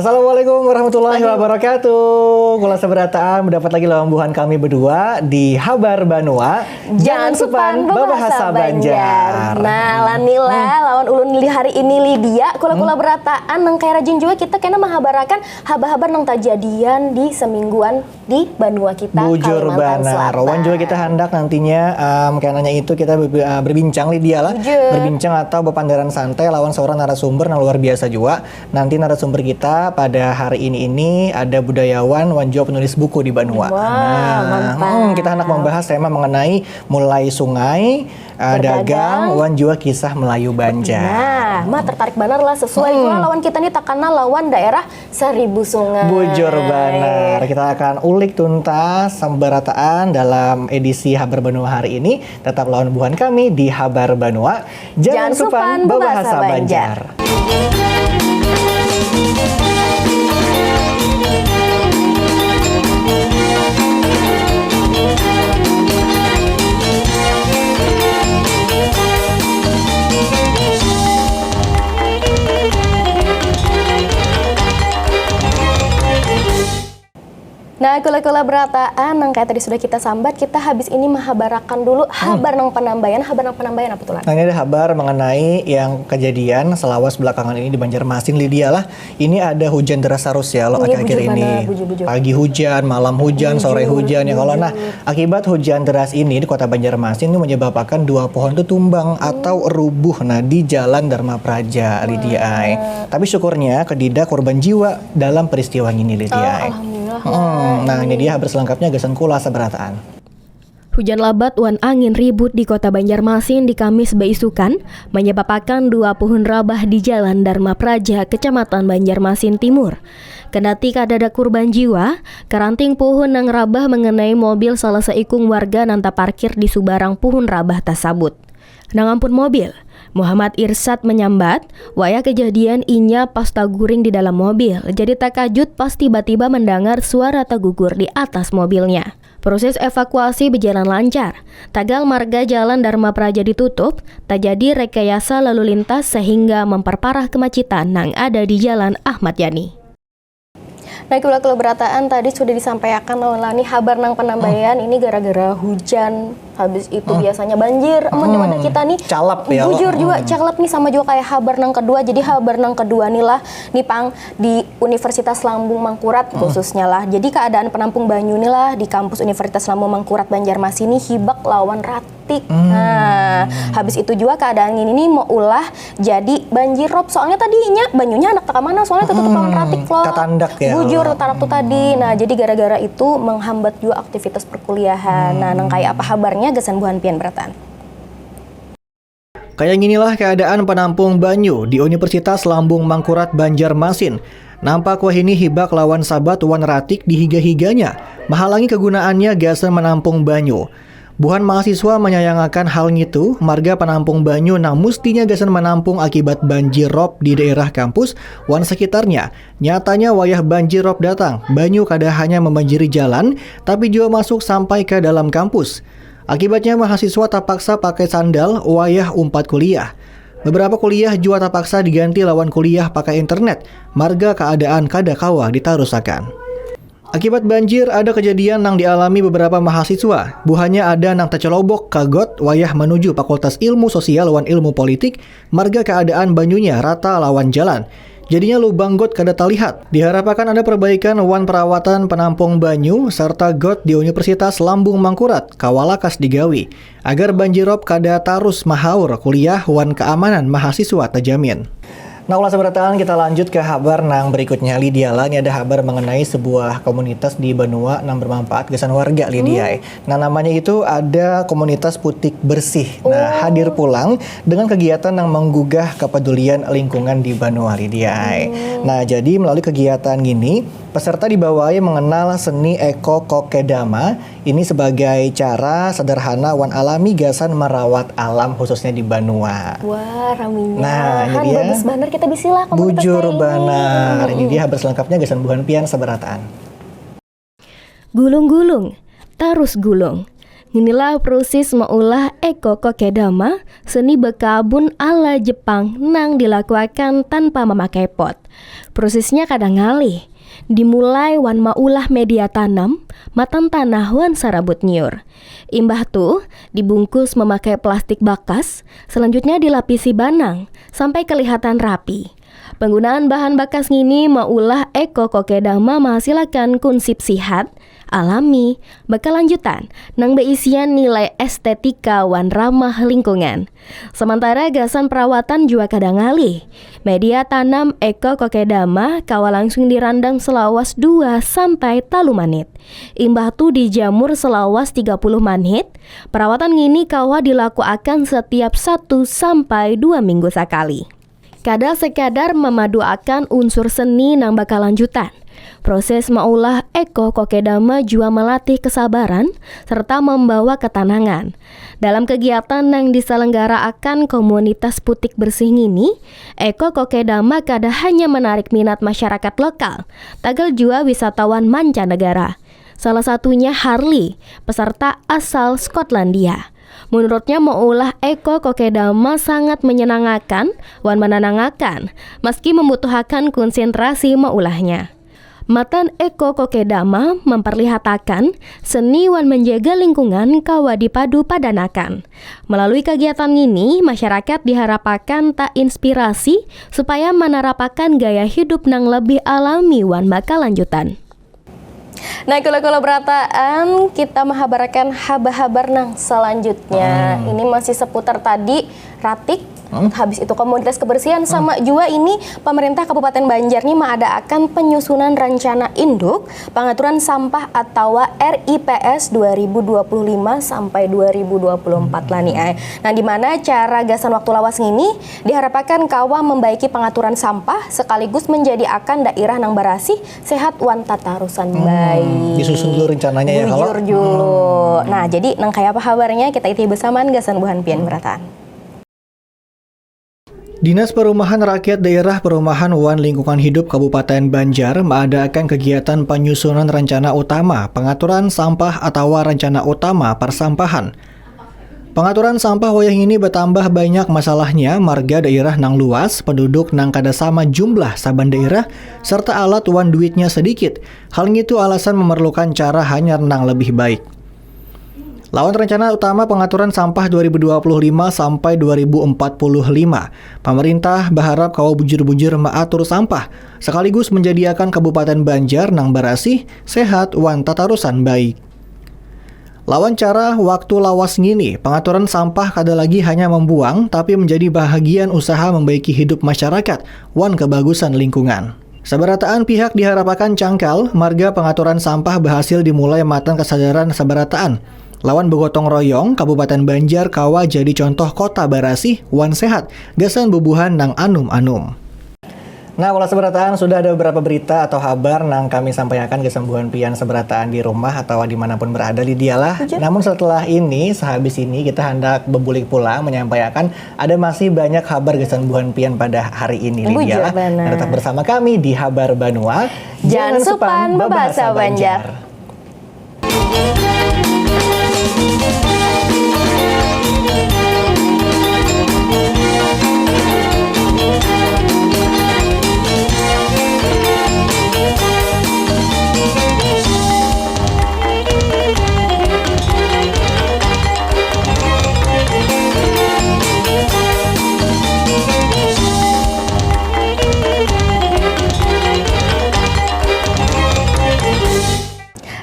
Assalamualaikum warahmatullahi wabarakatuh. Kula seberataan mendapat lagi lawambuhan kami berdua di Habar Banua. Jangan supan bebahasa Banjar. Nah, lanila lawan ulun li hari ini Lydia kula berataan nang kayak rajin juga kita kena menghabarakan habar-habar nang tajadian di semingguan di Banua kita. Bujur Kalimantan banar. Rawan juga kita hendak nantinya karenanya itu kita berbincang Lydia lah. Berbincang atau bepandaran santai lawan seorang narasumber yang luar biasa juga. Nanti narasumber kita pada hari ini ada budayawan Wanjo penulis buku di Banua. Kita hendak membahas tema mengenai mulai sungai, dagang, wan juga kisah Melayu Banjar. Nah, tertarik banar lah sesuai lawan kita nih takana lawan daerah Seribu Sungai. Bujur banar. Kita akan ulik tuntas sembarataan dalam edisi Habar Banua hari ini. Tetap lawan buhan kami di Habar Banua. Jangan supan bebahasa Banjar. Nah, kula berataan nang kayak tadi sudah kita sambat, kita habis ini menghabarakan dulu habar nang penambayan apa tuh? Nah, ini ada kabar mengenai yang kejadian selawas belakangan ini di Banjarmasin Lydia lah. Ini ada hujan deras arus ya lo akhir-akhir ini. Pagi hujan, malam hujan, sore hujan ya kalau. Nah, akibat hujan deras ini di kota Banjarmasin ini menyebabkan 2 pohon itu tumbang atau rubuh di Jalan Dharma Praja Lydia. Tapi syukurnya tidak korban jiwa dalam peristiwa ini Lydia. Nah, ini dia habar selengkapnya gasan kula seberataan. Hujan lebat wan angin ribut di kota Banjarmasin di Kamis beisukan menyebabkan 2 pohon rabah di Jalan Dharma Praja, Kecamatan Banjarmasin Timur. Kendati kadada korban jiwa, karanting pohon nang rabah mengenai mobil salah seikung warga nanta parkir di subarang pohon rabah tasabut. Nangampun mobil, Muhammad Irsad menyambat, waya kejadian inya pas taguring di dalam mobil, jadi takajut pas tiba-tiba mendengar suara tagugur di atas mobilnya. Proses evakuasi berjalan lancar. Tagal marga Jalan Dharma Praja ditutup, tak jadi rekayasa lalu lintas sehingga memperparah kemacetan yang ada di Jalan Ahmad Yani. Nah, kula berataan tadi sudah disampaikan lani habar nang penambayan ini gara-gara hujan. Habis itu biasanya banjir. Mana kita nih calap ya. Bujur juga calap nih sama juga kayak habar nang kedua. Jadi habar nang kedua nih lah nih pang di Universitas Lambung Mangkurat khususnya lah. Jadi keadaan penampung banyu nih lah di kampus Universitas Lambung Mangkurat Banjarmasin ini hibak lawan ratik. Nah, habis itu juga keadaan ini nih mau ulah jadi banjir rob. Soalnya tadinya banyunya anak tak mana soalnya tutup lawan ratik loh. Tatandak ya. Bujur tarak tuh tadi. Nah, jadi gara-gara itu menghambat juga aktivitas perkuliahan. Nah, nang kayak apa habarnya gasan buhan pian beratan. Kayak ginilah keadaan penampung banyu di Universitas Lambung Mangkurat Banjarmasin. Nampak wah ini hibak lawan sabat wan ratik di higa-higanya, menghalangi kegunaannya gasan menampung banyu. Buhan mahasiswa menyayangkan hal itu, marga penampung banyu nang mustinya gasan menampung akibat banjir rob di daerah kampus wan sekitarnya. Nyatanya wayah banjir rob datang, banyu kada hanya membanjiri jalan, tapi juga masuk sampai ke dalam kampus. Akibatnya mahasiswa terpaksa pakai sandal wayah umpat kuliah. Beberapa kuliah juga terpaksa diganti lawan kuliah pakai internet, marga keadaan kada kawa ditarusakan. Akibat banjir ada kejadian yang dialami beberapa mahasiswa. Buhannya ada nang tercelobok kagot wayah menuju Fakultas Ilmu Sosial lawan Ilmu Politik, marga keadaan banyunya rata lawan jalan. Jadinya lubang got kada terlihat. Diharapkan ada perbaikan wan perawatan penampung banyu serta got di Universitas Lambung Mangkurat kawalakas digawi agar banjirop kada tarus mahaur kuliah wan keamanan mahasiswa terjamin. Nah, ulah seberataan kita lanjut ke habar nang berikutnya Lydia lah. Ini ada habar mengenai sebuah komunitas di Banua nang bermanfaat gasan warga Lydia. Nah, namanya itu ada komunitas Putik Bersih. Nah, hadir pulang dengan kegiatan yang menggugah kepedulian lingkungan di Banua Lydia. Nah, jadi melalui kegiatan gini, peserta dibawahi mengenal seni eko kokedama. Ini sebagai cara sederhana wan alami gasan merawat alam khususnya di Banua. Wah, raminya. Nah, ini dia. Bagus bener kita bisilah komunitas Bujur kayak banar. Ini dia habar selengkapnya gasan buhan pian seberataan. Gulung-gulung, tarus gulung. Inilah proses maulah eko kokedama, seni bekabun ala Jepang nang dilakukan tanpa memakai pot. Prosesnya kadang ngalih. Dimulai wan maulah media tanam, matan tanah wan sarabut nyur. Imbah tuh dibungkus memakai plastik bakas, selanjutnya dilapisi banang sampai kelihatan rapi. Penggunaan bahan bakas ngini maulah eko kokedama menghasilkan konsep sihat, alami, bakal lanjutan nang beisian nilai estetika wan ramah lingkungan. Sementara gasan perawatan juga kadang ngalih. Media tanam eko kokedama kawa langsung dirandang selawas 2 sampai 3 menit. Imbah tu dijamur selawas 30 menit. Perawatan ngini kawa dilakukan setiap 1 sampai 2 minggu sekali. Kada sekadar memaduakan unsur seni nang bakal lanjutan. Proses maulah eko kokedama juga melatih kesabaran serta membawa ketenangan. Dalam kegiatan yang diselenggarakan komunitas putik bersih ini, eko kokedama kada hanya menarik minat masyarakat lokal, tagal juga wisatawan mancanegara. Salah satunya Harley, peserta asal Skotlandia. Menurutnya maulah eko kokedama sangat menyenangkan wan menenangkan meski membutuhkan konsentrasi maulahnya. Matan eko kokedama memperlihatkan seni wan menjaga lingkungan kawa dipadu padanakan. Melalui kegiatan ini, masyarakat diharapkan tak inspirasi supaya menerapakan gaya hidup nang lebih alami wan bakal lanjutan. Nah, kalau berataan kita menghabarkan habar-habar nang selanjutnya. Ini masih seputar tadi Ratik. Habis itu komunitas kebersihan sama juga ini pemerintah Kabupaten Banjar nih mengadakan penyusunan rencana induk pengaturan sampah atau RIPS 2025 sampai 2024 lah nih. Nah, di mana cara gasan waktu lawas ini diharapkan kawa membaiki pengaturan sampah sekaligus menjadi akan daerah nang barasih sehat wan tatarusan baik. Disusun dulu rencananya ya kalau. Nah, jadi nang kayak apa kabarnya kita iti bersamaan gasan buhan pian berataan. Dinas Perumahan Rakyat Daerah Perumahan Wan Lingkungan Hidup Kabupaten Banjar mengadakan kegiatan penyusunan rencana utama pengaturan sampah atau rencana utama persampahan. Pengaturan sampah wayang ini bertambah banyak masalahnya marga daerah nang luas, penduduk nang kada sama jumlah saban daerah, serta alat wan duitnya sedikit. Hal itu alasan memerlukan cara hanya nang lebih baik. Lawan rencana utama pengaturan sampah 2025 sampai 2045, pemerintah berharap kawa bujur-bujur mengatur sampah, sekaligus menjadikan Kabupaten Banjar nang barasih, sehat, wan tatarusan baik. Lawan cara waktu lawas ngini, pengaturan sampah kada lagi hanya membuang, tapi menjadi bahagian usaha membaiki hidup masyarakat, wan kebagusan lingkungan. Sabarataan pihak diharapkan cangkal, marga pengaturan sampah berhasil dimulai matan kesadaran sabarataan. Lawan begotong royong, Kabupaten Banjar kawa jadi contoh kota barasih, wan sehat, gasan bubuhan nang anum-anum. Nah, wala seberataan sudah ada beberapa berita atau kabar nang kami sampaikan kesembuhan pian seberataan di rumah atau dimanapun berada Lydia lah. Namun setelah ini, sehabis ini kita hendak bebulik pulang menyampaikan ada masih banyak kabar kesembuhan pian pada hari ini Lydia lah. Nah, tetap bersama kami di Habar Banua. Jangan supan berbahasa Banjar.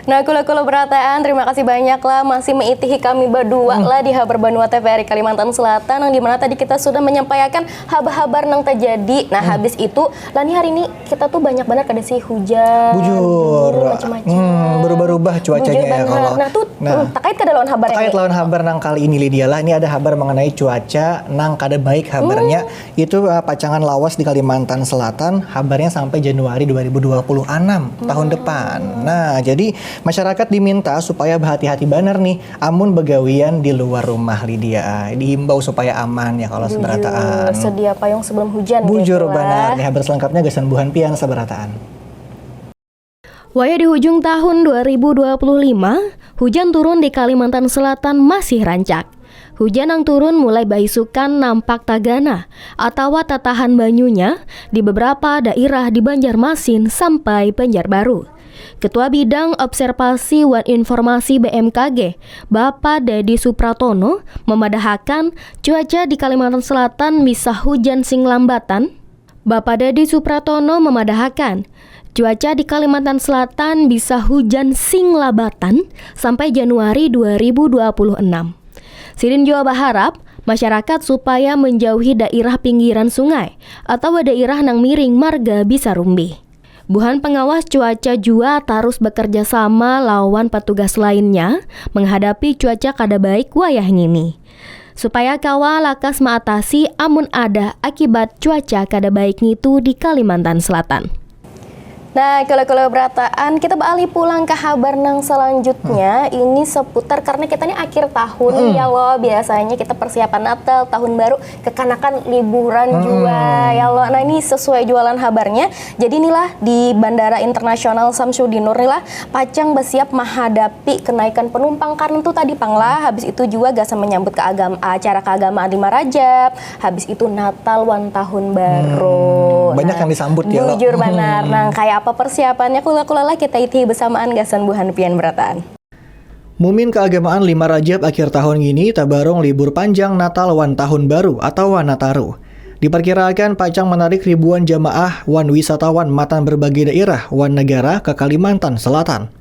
Nah, kalau berataan, terima kasih banyak lah masih mengitihi kami berdua lah di Habar Banua TVRI Kalimantan Selatan yang dimana tadi kita sudah menyampaikan habar-habar nang terjadi. Nah, habis itu, lah nih hari ini kita tuh banyak banget kada sih hujan, bujur, macam-macam. Berubah-ubah cuacanya ya kalau. Terkait kada lawan habar terkait lawan habar nang kali ini Lydia lah, ini ada habar mengenai cuaca nang kada baik habarnya. Itu pacangan lawas di Kalimantan Selatan, habarnya sampai Januari 2026 tahun depan. Nah, jadi masyarakat diminta supaya berhati-hati benar nih, amun begawian di luar rumah Lydia. Dihimbau supaya aman ya kalau seberataan. Sedia payung sebelum hujan. Bujur benar. Nih habar selengkapnya gasan buhan pian seberataan. Waya di ujung tahun 2025, Hujan turun di Kalimantan Selatan masih rancak. Hujan yang turun mulai baisukan nampak tagana atau tatahan banyunya di beberapa daerah di Banjarmasin sampai Banjarbaru. Ketua Bidang Observasi dan Informasi BMKG, Bapak Dedi Supratono, memadahakan cuaca di Kalimantan Selatan bisa hujan sing lambatan. Bapak Dedi Supratono memadahakan cuaca di Kalimantan Selatan bisa hujan sing labatan sampai Januari 2026. Sidin juga berharap masyarakat supaya menjauhi daerah pinggiran sungai atau daerah nang miring marga bisa rumbi. Buhan pengawas cuaca juga terus bekerja sama lawan petugas lainnya menghadapi cuaca kada baik wayah ini. Supaya kawal lakas mengatasi amun ada akibat cuaca kada baik itu di Kalimantan Selatan. Nah, kalau berataan kita beralih pulang ke kabar nang selanjutnya. Ini seputar karena kita ini akhir tahun ya loh, biasanya kita persiapan Natal, tahun baru, kekanakan liburan juga ya loh. Nah, ini sesuai jualan kabarnya. Jadi inilah di Bandara Internasional Samsudin Nur inilah Pacang bersiap menghadapi kenaikan penumpang karena itu tadi panglah, habis itu juga gasa menyambut acara keagamaan 5 Rajab, habis itu Natal wan tahun baru. Banyak yang disambut ya loh. Jujur benar. Nah, kayak apa persiapannya kula-kula kita iti bersamaan gasan buhan pian berataan. Mumin keagamaan 5 Rajab akhir tahun ini tabarong libur panjang Natal wan tahun baru atau wan Nataru. Diperkirakan Pacang menarik ribuan jamaah wan wisatawan matan berbagai daerah wan negara ke Kalimantan Selatan.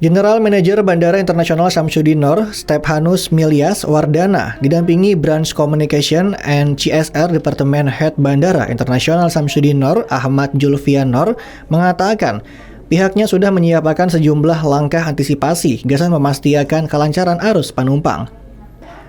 General Manager Bandara Internasional Samsudin Nur, Stephanus Milyas Wardana, didampingi Branch Communication and CSR Departemen Head Bandara Internasional Samsudin Nur, Ahmad Julfian Nur, mengatakan pihaknya sudah menyiapkan sejumlah langkah antisipasi gasan memastikan kelancaran arus penumpang.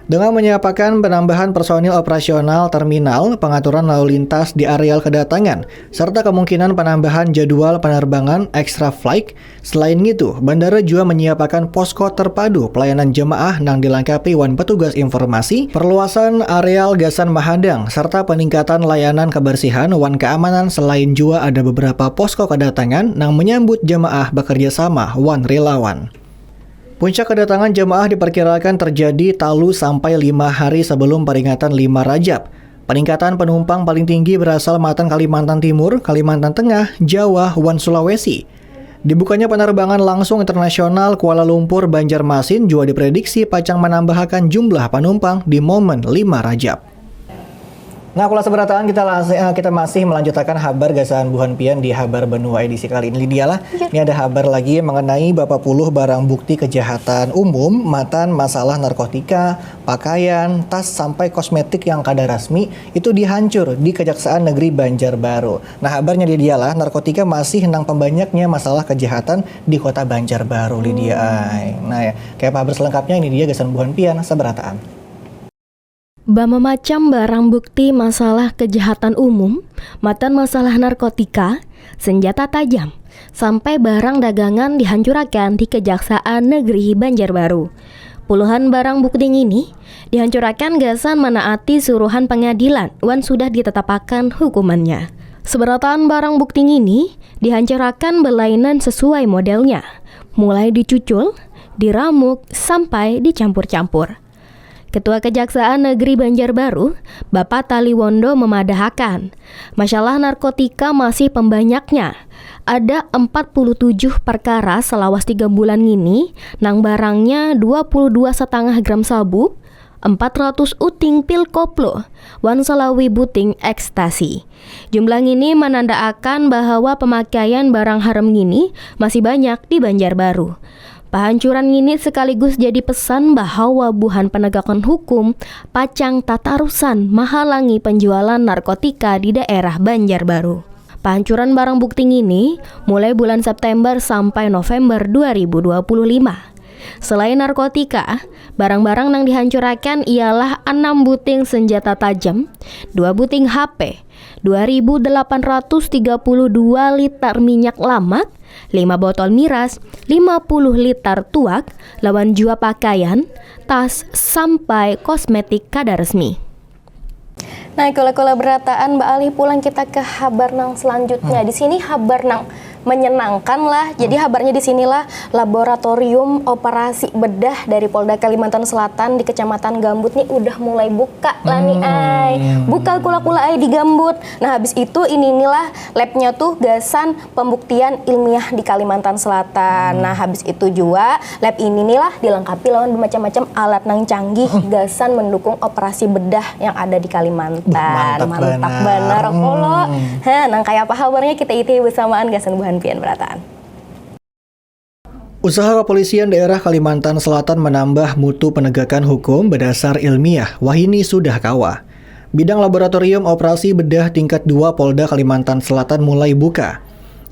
Dengan menyiapkan penambahan personil operasional terminal, pengaturan lalu lintas di areal kedatangan, serta kemungkinan penambahan jadwal penerbangan extra flight. Selain itu, bandara juga menyiapkan posko terpadu pelayanan jemaah nang dilengkapi wan petugas informasi, perluasan areal gasan mahadang, serta peningkatan layanan kebersihan wan keamanan. Selain juga ada beberapa posko kedatangan nang menyambut jemaah bekerja sama wan relawan. Puncak kedatangan jemaah diperkirakan terjadi talu sampai 5 hari sebelum peringatan 5 Rajab. Peningkatan penumpang paling tinggi berasal matan Kalimantan Timur, Kalimantan Tengah, Jawa, wan Sulawesi. Dibukanya penerbangan langsung internasional Kuala Lumpur Banjarmasin juga diprediksi Pacang menambahkan jumlah penumpang di momen 5 Rajab. Nah, kula seberataan kita masih melanjutkan kabar gasan buhan pian di kabar benua edisi kali ini. Dialah, ini ada kabar lagi mengenai Bapak Puluh barang bukti kejahatan umum, matan masalah narkotika, pakaian, tas sampai kosmetik yang kada rasmi itu dihancur di Kejaksaan Negeri Banjarbaru. Nah, kabarnya dialah narkotika masih nang pembanyaknya masalah kejahatan di Kota Banjarbaru Lydia. Nah, ya, kayak kabar selengkapnya ini dia gasan buhan pian seberataan. Bama macam barang bukti masalah kejahatan umum, matan masalah narkotika, senjata tajam, sampai barang dagangan dihancurkan di Kejaksaan Negeri Banjarbaru. Puluhan barang bukti ini dihancurkan gasan menaati suruhan pengadilan wan sudah ditetapkan hukumannya. Seberatan barang bukti ini dihancurkan berlainan sesuai modelnya, mulai dicucul, diramuk, sampai dicampur-campur. Ketua Kejaksaan Negeri Banjarbaru, Bapak Taliwondo memadahakan, masalah narkotika masih pembanyaknya. Ada 47 perkara selawas 3 bulan ini, nang barangnya 22,5 gram sabu, 400 uting pil koplo, wan salawi buting ekstasi. Jumlah ini menandakan bahwa pemakaian barang haram ini masih banyak di Banjarbaru. Penghancuran ini sekaligus jadi pesan bahwa buhan penegakan hukum Pacang tatarusan menghalangi penjualan narkotika di daerah Banjarbaru. Penghancuran barang bukti ini mulai bulan September sampai November 2025. Selain narkotika, barang-barang yang dihancurkan ialah 6 buting senjata tajam, 2 buting HP, 2.832 liter minyak lamak, 5 botol miras, 50 liter tuak, lawan jua pakaian, tas, sampai kosmetik kada resmi. Nah, kalau berataan Mbak Ali pulang kita ke kabar nang selanjutnya. Di sini kabar nang menyenangkan lah. Jadi kabarnya di sinilah laboratorium operasi bedah dari Polda Kalimantan Selatan di Kecamatan Gambut nih udah mulai buka lah nih ay. Buka kula-kula ay di Gambut. Nah habis itu inilah labnya tuh gasan pembuktian ilmiah di Kalimantan Selatan. Nah habis itu juga lab ini nih lah dilengkapi lawan bermacam-macam alat nang canggih gasan mendukung operasi bedah yang ada di Kalimantan. Mantap benar kolo. Nang kayak apa kabarnya kita itu bersamaan gasan buhan pian berataan. Usaha kepolisian daerah Kalimantan Selatan menambah mutu penegakan hukum berdasar ilmiah, wahini sudah kawa. Bidang laboratorium operasi bedah tingkat 2 Polda Kalimantan Selatan mulai buka.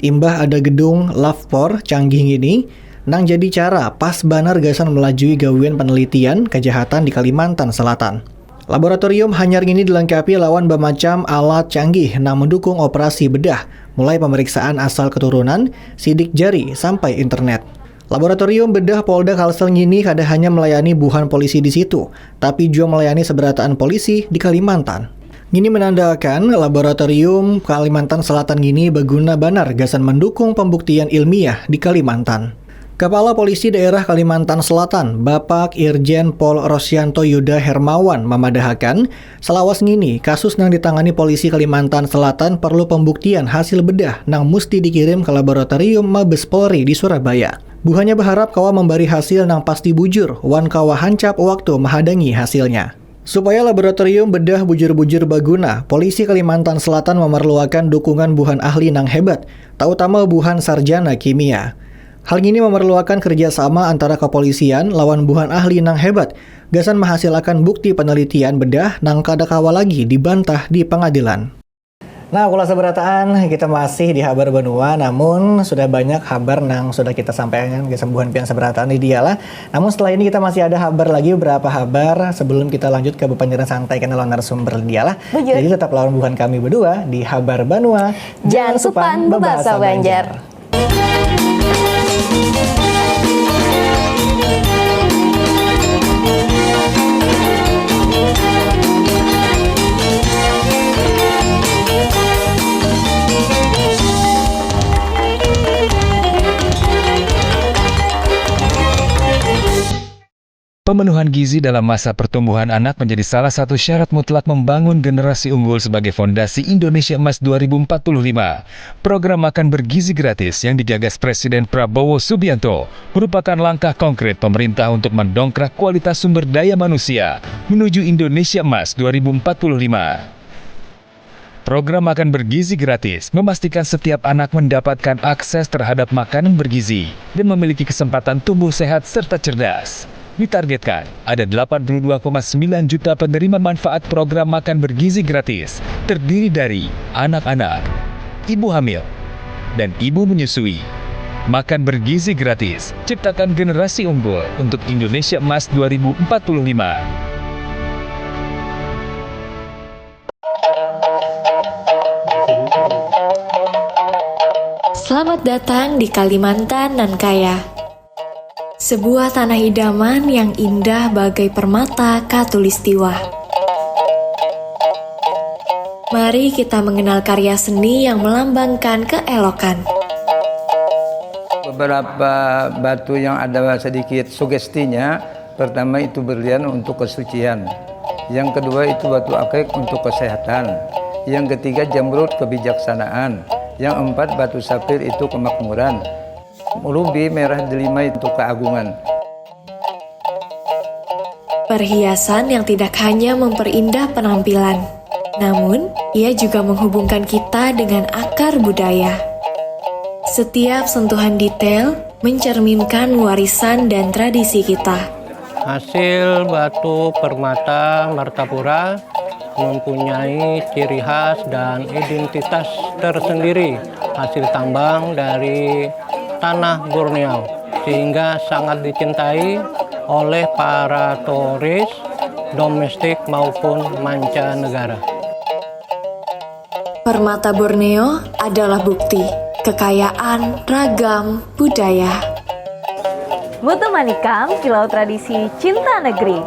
Imbah ada gedung Lavpor canggih ini, nang jadi cara pas banar gasan melajui gawian penelitian kejahatan di Kalimantan Selatan. Laboratorium hanyar ini dilengkapi lawan bermacam alat canggih nang mendukung operasi bedah, mulai pemeriksaan asal keturunan, sidik jari, sampai internet. Laboratorium bedah Polda Kalsel ini kada hanya melayani buhan polisi di situ, tapi juga melayani seberataan polisi di Kalimantan. Ini menandakan laboratorium Kalimantan Selatan ini berguna banar gasan mendukung pembuktian ilmiah di Kalimantan. Kepala Polisi Daerah Kalimantan Selatan, Bapak Irjen Pol Rosyanto Yuda Hermawan memadahakan, selawas ngini kasus nang ditangani polisi Kalimantan Selatan perlu pembuktian hasil bedah nang musti dikirim ke laboratorium Mabes Polri di Surabaya. Buhannya berharap kawa memberi hasil nang pasti bujur, wan kawa hancap waktu menghadangi hasilnya. Supaya laboratorium bedah bujur-bujur baguna, polisi Kalimantan Selatan memerlukan dukungan buhan ahli nang hebat, terutama buhan sarjana kimia. Hal ini memerlukan kerjasama antara kepolisian lawan buhan ahli nang hebat, gasan menghasilkan bukti penelitian bedah nang kada kawa lagi dibantah di pengadilan. Nah, kula seberataan kita masih di Habar Benua, namun sudah banyak kabar nang sudah kita sampaikan ke sembuhan pian seberataan di dialah. Namun setelah ini kita masih ada kabar lagi beberapa kabar sebelum kita lanjut ke penyiaran santai karena lawan narasumber dialah. Jadi tetap lawan buhan kami berdua di Habar Benua. Jangan supan bebasa Banjar. Pemenuhan gizi dalam masa pertumbuhan anak menjadi salah satu syarat mutlak membangun generasi unggul sebagai fondasi Indonesia Emas 2045. Program makan bergizi gratis yang digagas Presiden Prabowo Subianto merupakan langkah konkret pemerintah untuk mendongkrak kualitas sumber daya manusia menuju Indonesia Emas 2045. Program makan bergizi gratis memastikan setiap anak mendapatkan akses terhadap makanan bergizi dan memiliki kesempatan tumbuh sehat serta cerdas. Ditargetkan, ada 82,9 juta penerima manfaat program makan bergizi gratis, terdiri dari anak-anak, ibu hamil, dan ibu menyusui. Makan bergizi gratis, ciptakan generasi unggul untuk Indonesia Emas 2045. Selamat datang di Kalimantan nan kaya. Sebuah tanah idaman yang indah bagai permata khatulistiwa. Mari kita mengenal karya seni yang melambangkan keelokan. Beberapa batu yang ada sedikit sugestinya, pertama itu berlian untuk kesucian, yang kedua itu batu akik untuk kesehatan, yang ketiga jamrud kebijaksanaan, yang empat batu sapir itu kemakmuran, rubi merah delima untuk keagungan. Perhiasan yang tidak hanya memperindah penampilan, namun ia juga menghubungkan kita dengan akar budaya. Setiap sentuhan detail mencerminkan warisan dan tradisi kita. Hasil batu permata Martapura mempunyai ciri khas dan identitas tersendiri, hasil tambang dari tanah Borneo, sehingga sangat dicintai oleh para turis domestik maupun mancanegara. Permata Borneo adalah bukti kekayaan ragam budaya. Mutu Manikam, Kilau Tradisi Cinta Negeri.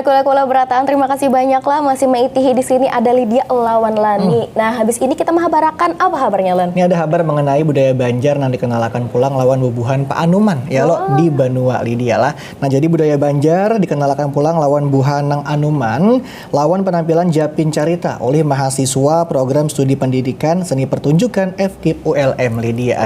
Nah, kula berataan terima kasih banyak lah masih mengitihi di sini ada Lydia lawan Lani. Nah, habis ini kita mahabarakan apa kabarnya Lan? Ini ada kabar mengenai budaya Banjar yang dikenalkan pulang lawan bubuhan Pak Anuman ya lo di Banua Lydia lah. Nah, jadi budaya Banjar dikenalkan pulang lawan buhan Nang Anuman lawan penampilan Japin Carita oleh mahasiswa program studi pendidikan seni pertunjukan FKIP ULM Lydia.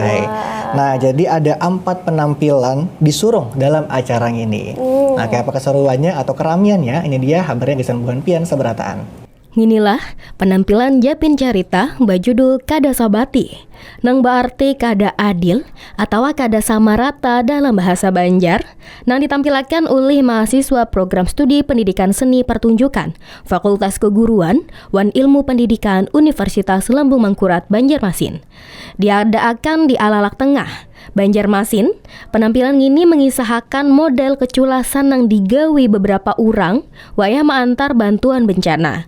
Nah, jadi ada 4 penampilan disurung dalam acara ini. Nah, kayak apa keseruannya atau keramiannya? Ini dia kabarnya di Buhan Pian Seberataan. Inilah penampilan Japin Carita berjudul Kada Sabati, nang berarti kada adil atau kada sama rata dalam bahasa Banjar, nang ditampilkan oleh mahasiswa program studi pendidikan seni pertunjukan Fakultas Keguruan wan Ilmu Pendidikan Universitas Lambung Mangkurat Banjarmasin. Diadakan di Alalak Tengah, Banjarmasin. Penampilan ini mengisahkan model keculasan yang digawi beberapa orang wayah mengantar bantuan bencana.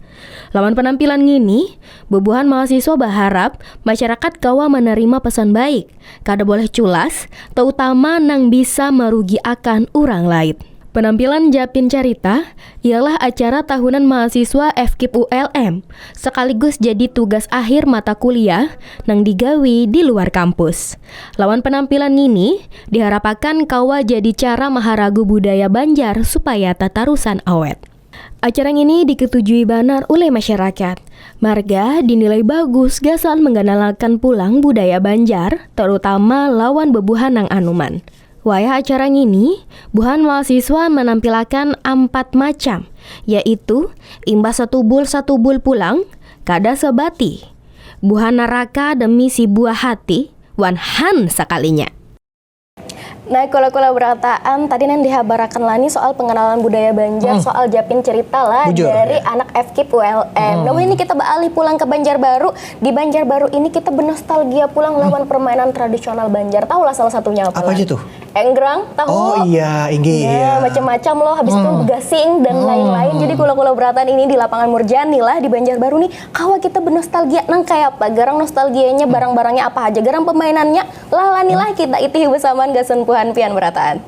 Lawan penampilan ini, bubuhan mahasiswa berharap masyarakat kawa menerima pesan baik, kada boleh culas, terutama nang bisa merugiakan orang lain. Penampilan Japin Carita ialah acara tahunan mahasiswa FKIP ULM, sekaligus jadi tugas akhir mata kuliah nang digawi di luar kampus. Lawan penampilan ini diharapkan kawa jadi cara maharagu budaya Banjar supaya tatarusan awet. Acara ini diketujui benar oleh masyarakat. Marga dinilai bagus gasan menggenalkan pulang budaya Banjar, terutama lawan bebuhan Nang Anuman. Wayah acara ini, buhan mahasiswa menampilkan 4 macam, yaitu imbas satu bul pulang, kada sebati, buhan neraka demi si buah hati, wanhan sekalinya. Nah, kalau berataan tadi yang dihabarakan Lani soal pengenalan budaya Banjar, soal Japin Cerita lah dari anak FKIP ULM. Nah, ini kita beralih pulang ke Banjarbaru. Di Banjarbaru ini kita bernostalgia pulang lawan permainan tradisional Banjar. Tahu lah salah satunya apa? Apa aja tuh? Enggrang, tahu? Oh iya, inggi. Ya, macam-macam loh. Habis itu gasing dan lain-lain. Jadi kalau berataan ini di lapangan Murjani lah di Banjarbaru nih, kawa kita bernostalgia nang kayak apa? Garang nostalgianya barang-barangnya apa aja? Garang permainannya lah lah kita itihi bersamaan gasan Pian berataan.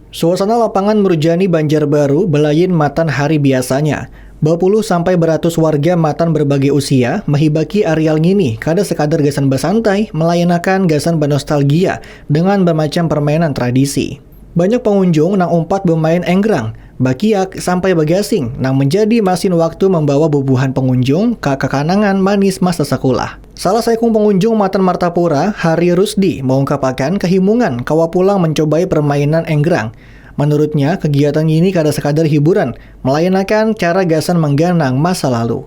Suasana lapangan Murjani Banjarbaru belayin matan hari biasanya. 20 sampai beratus warga matan berbagai usia menghibaki areal ngini kada sekadar gasan bersantai melayanakan gasan bernostalgia dengan bermacam permainan tradisi. Banyak pengunjung nang umpat bermain enggrang, bakiak sampai begasing nang menjadi masin waktu membawa bubuhan pengunjung ke kekanangan manis masa sekolah. Salah seorang pengunjung Matan Martapura, Hari Rusdi, mengungkapkan kehimungan kawa pulang mencobai permainan enggrang. Menurutnya, kegiatan ini kada sekadar hiburan, melayanakan cara gasan mengganang masa lalu.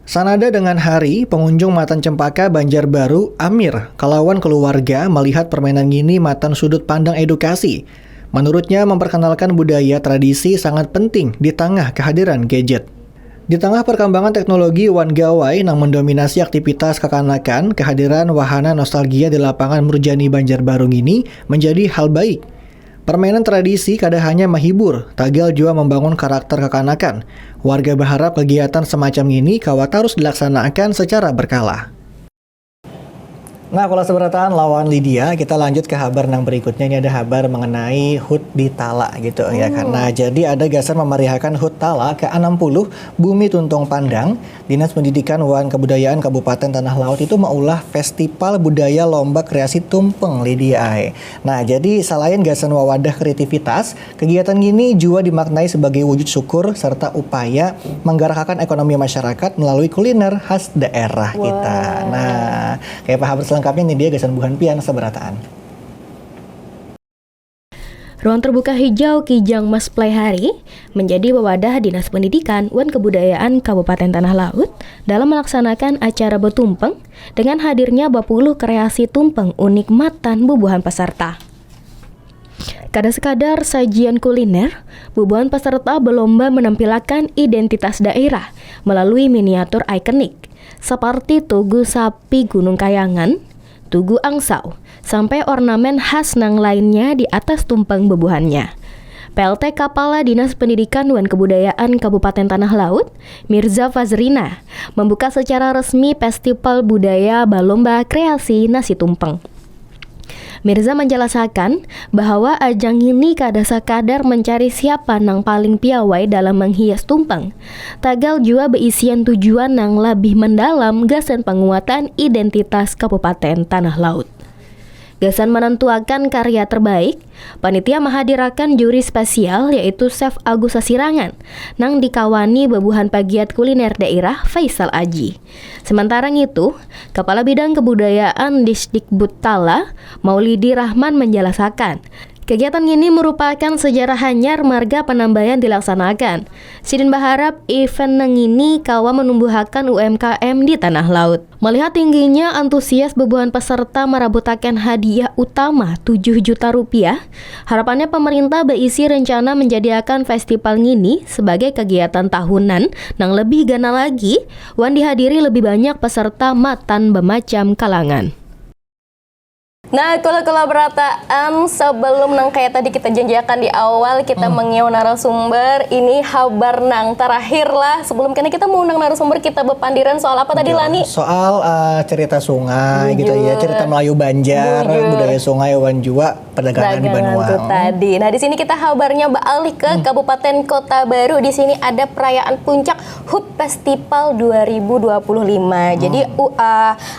Sanada dengan Hari, pengunjung Matan Cempaka Banjarbaru, Amir, kelawan keluarga melihat permainan ini matan sudut pandang edukasi. Menurutnya, memperkenalkan budaya tradisi sangat penting di tengah kehadiran gadget. Di tengah perkembangan teknologi wan gawai yang mendominasi aktivitas kekanakan, kehadiran wahana nostalgia di lapangan Murjani Banjarbaru ini menjadi hal baik. Permainan tradisi kada hanya menghibur, tagal juga membangun karakter kekanakan. Warga berharap kegiatan semacam ini kawa harus dilaksanakan secara berkala. Nah, kalau seberataan lawan Lydia, kita lanjut ke kabar yang berikutnya. Ini ada kabar mengenai HUT di Tala gitu ya kan. Nah, jadi ada gasan memeriahkan HUT Tala ke-60 Bumi Tuntung Pandang. Dinas Pendidikan wan Kebudayaan Kabupaten Tanah Laut itu maulah Festival Budaya Lomba Kreasi Tumpeng Lydia. Nah, jadi selain gasan wawadah kreativitas, kegiatan ini juga dimaknai sebagai wujud syukur serta upaya menggerakkan ekonomi masyarakat melalui kuliner khas daerah kita. Nah, kayak kabar selengkapnya ini dia gasan Buhan Pian Seberataan. Ruang terbuka hijau Kijang Mas Play Hari menjadi wawadah Dinas Pendidikan wan Kebudayaan Kabupaten Tanah Laut dalam melaksanakan acara betumpeng dengan hadirnya 20 kreasi tumpeng unik matan bubuhan peserta. Kada sekadar sajian kuliner, bubuhan peserta berlomba menampilkan identitas daerah melalui miniatur ikonik seperti tugu sapi Gunung Kayangan, tugu angsau, sampai ornamen khas nang lainnya di atas tumpeng bubuhannya. PLT Kepala Dinas Pendidikan dan Kebudayaan Kabupaten Tanah Laut, Mirza Fazrina, membuka secara resmi Festival Budaya Balomba Kreasi Nasi Tumpeng. Mirza menjelaskan bahwa ajang ini kada sakadar mencari siapa nang paling piawai dalam menghias tumpeng. Tagal jua beisian tujuan nang lebih mendalam gasan penguatan identitas Kabupaten Tanah Laut. Gasan menentuakan karya terbaik, panitia menghadirakan juri spesial yaitu Chef Agus Sasirangan, nang dikawani bebuhan pegiat kuliner daerah Faisal Aji. Sementara itu, Kepala Bidang Kebudayaan Disdikbud Tala, Maulidi Rahman menjelaskan, kegiatan ini merupakan sejarah hanyar marga penambahan dilaksanakan. Sidin berharap event nang ini kawa menumbuhkan UMKM di Tanah Laut. Melihat tingginya antusias bebuhan peserta merabutakan hadiah utama 7 juta rupiah, harapannya pemerintah berisi rencana menjadikan festival ini sebagai kegiatan tahunan nang lebih gana lagi, wan dihadiri lebih banyak peserta matan bermacam kalangan. Nah, kalau berataan sebelum nang kayak tadi kita janjikan di awal kita mengiau narasumber, ini kabar nang terakhir lah sebelum kita mau undang narasumber kita berpandiran soal apa tadi Lani? Soal cerita sungai gitu ya, cerita Melayu Banjar, budaya sungai wan juga perdagangan di Banua. Tadi. Nah, di sini kita kabarnya beralih ke Kabupaten Kota Baru. Di sini ada perayaan puncak HUT Festival 2025. Jadi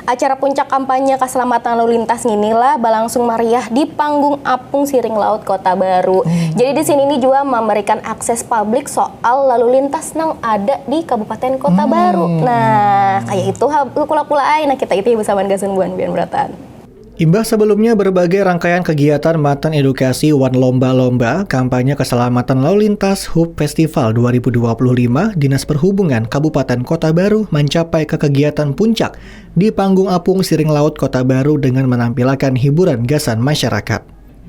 acara puncak kampanye keselamatan lalu lintas inilah berlangsung meriah di panggung Apung Siring Laut Kota Baru. Jadi di sini ini juga memberikan akses publik soal lalu lintas nang ada di Kabupaten Kota Baru. Nah, kayak itu kula-kula nah kita itu bersama gasan buan bian beratan. Imbah sebelumnya berbagai rangkaian kegiatan matan edukasi wan lomba-lomba kampanye keselamatan lalu lintas HUT Festival 2025 Dinas Perhubungan Kabupaten Kota Baru mencapai ke kegiatan puncak di panggung Apung Siring Laut Kota Baru dengan menampilkan hiburan gasan masyarakat.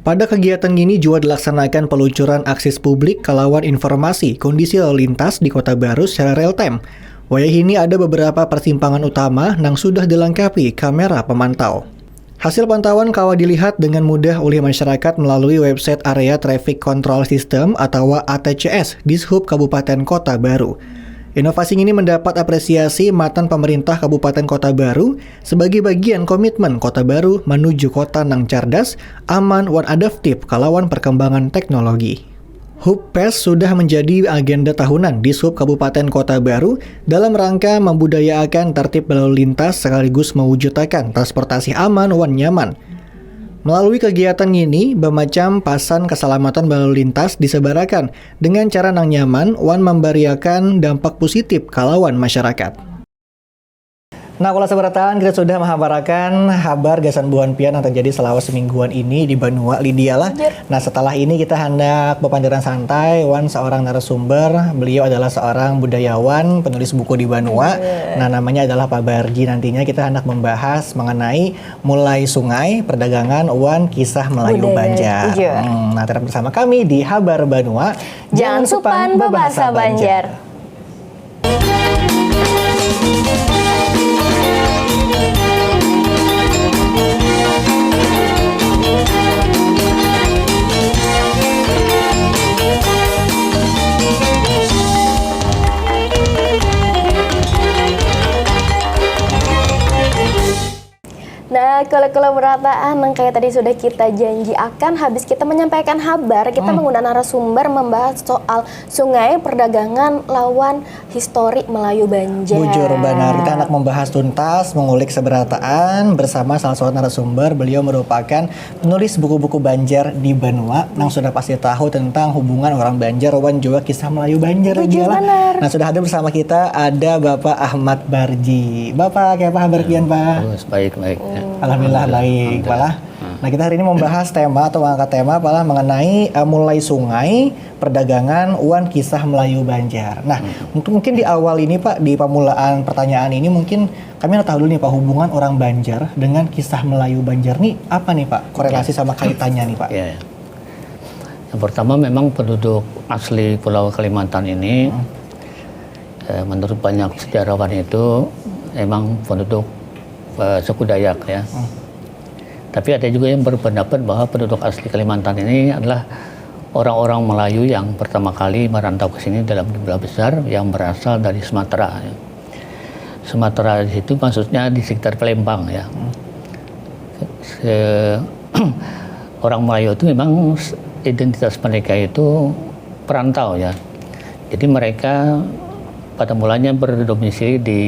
Pada kegiatan ini juga dilaksanakan peluncuran akses publik kalawan informasi kondisi lalu lintas di Kota Baru secara real time. Wayah ini ada beberapa persimpangan utama yang sudah dilengkapi kamera pemantau. Hasil pantauan kawa dilihat dengan mudah oleh masyarakat melalui website Area Traffic Control System atau ATCS Dishub Kabupaten Kota Baru. Inovasi ini mendapat apresiasi matan pemerintah Kabupaten Kota Baru sebagai bagian komitmen Kota Baru menuju kota nang cerdas, aman, wan adaptif kalawan perkembangan teknologi. HUT Fest sudah menjadi agenda tahunan di Sub Kabupaten Kota Baru dalam rangka membudayakan tertib lalu lintas sekaligus mewujudkan transportasi aman wan nyaman. Melalui kegiatan ini, bermacam pasan keselamatan lalu lintas disebarakan dengan cara nang nyaman wan memberiakan dampak positif kalawan masyarakat. Nah, kalau seberatan kita sudah menghabarakan kabar gasan buan pian yang terjadi selama semingguan ini di Banua Lydia lah. Nah, setelah ini kita hendak berpandiran santai wan seorang narasumber. Beliau adalah seorang budayawan, penulis buku di Banua. Nah, namanya adalah Pak Barji. Nantinya kita hendak membahas mengenai mulai sungai, perdagangan, wan kisah Melayu Banjar. Nah, tetap bersama kami di Habar Banua. Jangan supan berbahasa Banjar. Nah, kalau berataan yang kayak tadi sudah kita janji akan habis kita menyampaikan kabar, kita menggunakan narasumber membahas soal sungai, perdagangan, lawan histori Melayu Banjar. Bujur benar, kita hendak membahas tuntas, mengulik seberataan bersama salah seorang narasumber. Beliau merupakan penulis buku-buku Banjar di Banua, yang sudah pasti tahu tentang hubungan orang Banjar, wan juga kisah Melayu Banjar. Nah, sudah ada bersama kita ada Bapak Ahmad Barji. Bapak, kayak apa kabar pian, Pak? Baik. Alhamdulillah baik, Pak. Nah, kita hari ini membahas tema atau mengangkat tema Pak mengenai mulai sungai, perdagangan, wan kisah Melayu Banjar. Nah, mungkin di awal ini Pak, di pemulaan pertanyaan ini mungkin kami mau tahu dulu nih Pak, hubungan orang Banjar dengan kisah Melayu Banjar nih apa nih Pak? Korelasi sama kaitannya nih Pak? Ya. Yang pertama memang penduduk asli Pulau Kalimantan ini menurut banyak sejarawan itu memang penduduk suku Dayak ya. Tapi ada juga yang berpendapat bahwa penduduk asli Kalimantan ini adalah orang-orang Melayu yang pertama kali merantau ke sini dalam jumlah besar yang berasal dari Sumatera. Ya. Sumatera itu maksudnya di sekitar Palembang ya. orang Melayu itu memang identitas mereka itu perantau ya. Jadi mereka pada mulanya berdomisili di